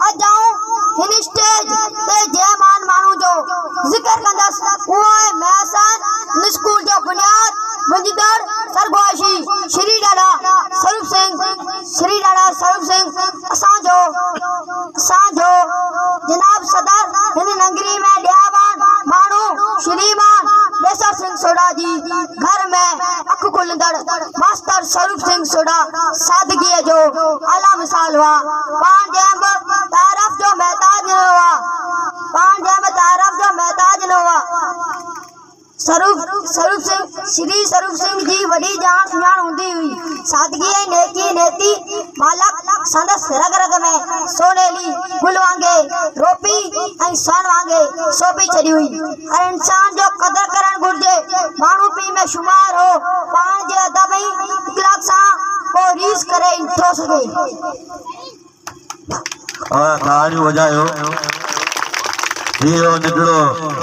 अज हिन स्टेज ते जयमान मानू जो जिक्र कंदस वो है महसन स्कूल जो बुनियाद वंजिदड़ सरगोशी श्री डाड़ा स्वरूप सिंह असांजो जनाब सदर हिन नगरी में डियाबान मानू श्रीमान देसर सिंह सोडा जी घर में अख खुलंदड़ मास्टर स्वरूप सिंह सोडा सादगी जो आला मिसाल हुआ पान जैब तारफ जो महताज न हुआ स्वरूप सिंह श्री स्वरूप सिंह जी वडी जान सुञाण हुंदी हुई सादगी नेकी नेती मालक संदस रग रग में सोनेली गुल वांगे रोपी ऐं सोन वांगे सोपी छड़ी हुई हर इंसान जो कदर करण घुर्जे मानू पी में शुमार हो पान जे अदब ऐं इखलाक सां को रीस करे इंठो सके तालियूं वजायो हीरो निकड़ो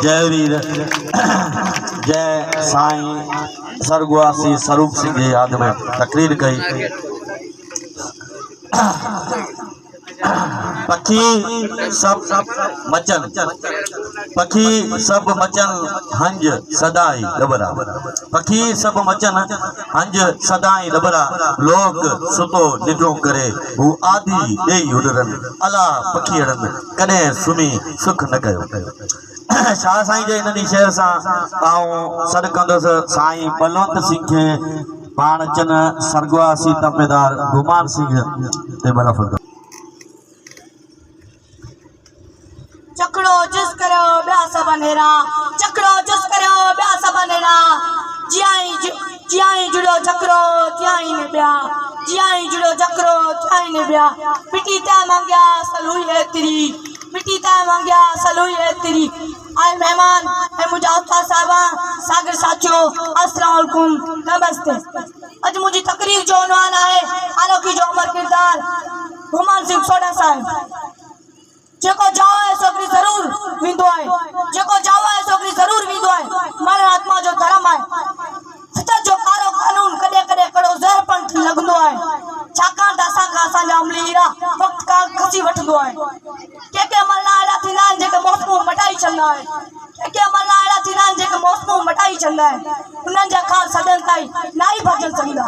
जयवीर जय साईं सरगुआसी स्वरूप सिंह जी याद में तकरीर कई पखी सब मचन हंज सदाई डबरा पखी सब मचन हंज सदाई डबरा लोक सुतो निडो करे हु आदि देई उडरन अला पखीड़न कने सुमी सुख न कयो शाह साईं जे इन शेर सां आऊं सॾ कंदुसि साईं बलवंत सिंह खे पाण अचनि सरगुआसी तपेदार गुमान सिंह ते बलफ़ चकड़ो जिस करो ब्या सब नेरा चकड़ो जिस करो ब्या सब नेरा जियाई जुड़ो चकरो त्याई ने ब्या जियाई जुड़ो चकरो त्याई ने ब्या पिटी ता मांगया सलूई है तेरी पिटी ता मांगया सलूई है तेरी आए मेहमान ए मुझे उस्ताद साहबा सागर साथियों अस्सलाम वालेकुम नमस्ते आज मुझे तकरीर जो उन्वान है आलोकी जो उमर किरदार गुमान सिंह सोडा साहब जेको जाओ है सोकरी जरूर विंदो है जेको जाओ है सोकरी जरूर विंदो है मन आत्मा जो धर्म है सच्चा जो कारो कानून कदे कदे कड़ो जहर पण लगंदो है छाकाण त असां का असां जा अमलीरा वक्त का खसी वठंदो है के मरना एड़ा थींदा आहिनि जेके मौसमूं मटाई छॾंदा है के मरना एड़ा थींदा आहिनि जेके मौसमूं मटाई छॾंदा है उन्हनि जा खाल सदन ताईं नाई भॼन सघंदा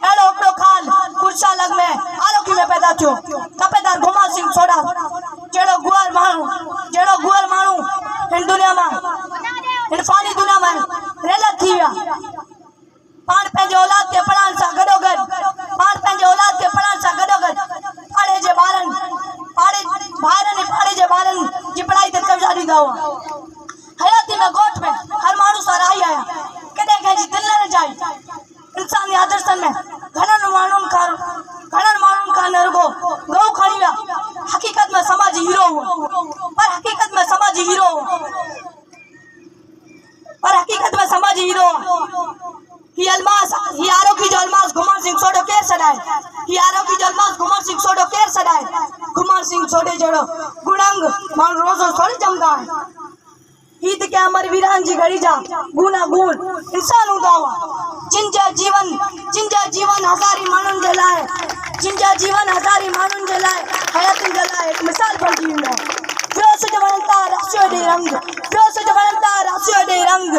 एड़ो हिकिड़ो खाल कुर्सा लग में आलोकी में पैदा थियो तपेदार गुमान सिंह सोडा जेड़ो गुअर माण्हू इन दुनिया में इन फानी दुनिया में रेलत थी विया पाण पंहिंजे औलाद के पढ़ाइण सां गॾोगॾु पाड़े जे ॿारनि भाइरनि पाड़े जे ॿारनि जी पढ़ाई ते तवजा ॾींदा हुआ हयाती में ॻोठ में हर माण्हू सां रही आया कॾहिं कंहिंजी दिलि न रजाई इंसानी आदर्शन में घणनि माण्हुनि खां न रुगो गऊ खणी विया हकीकत में समाजी हीरो हुआ पर हकीकत में समाजी हीरो ही आरोकी जो अलमास गुमान सिंह सोडो केर सदाए गुमान सिंह सोडे जड़ो गुणंग मान रोजो थोड़ी जमदा है हीत के अमर वीरान जी घड़ी जा गुना गुण इंसान हुंदा हुआ जिनजा जीवन हजारी माण्हुनि जे लाइ हयातुनि जे लाइ एक मिसाल बणजी वेंदो आहे ॿियो सुॼ वणनि था रासियो ॾे रंग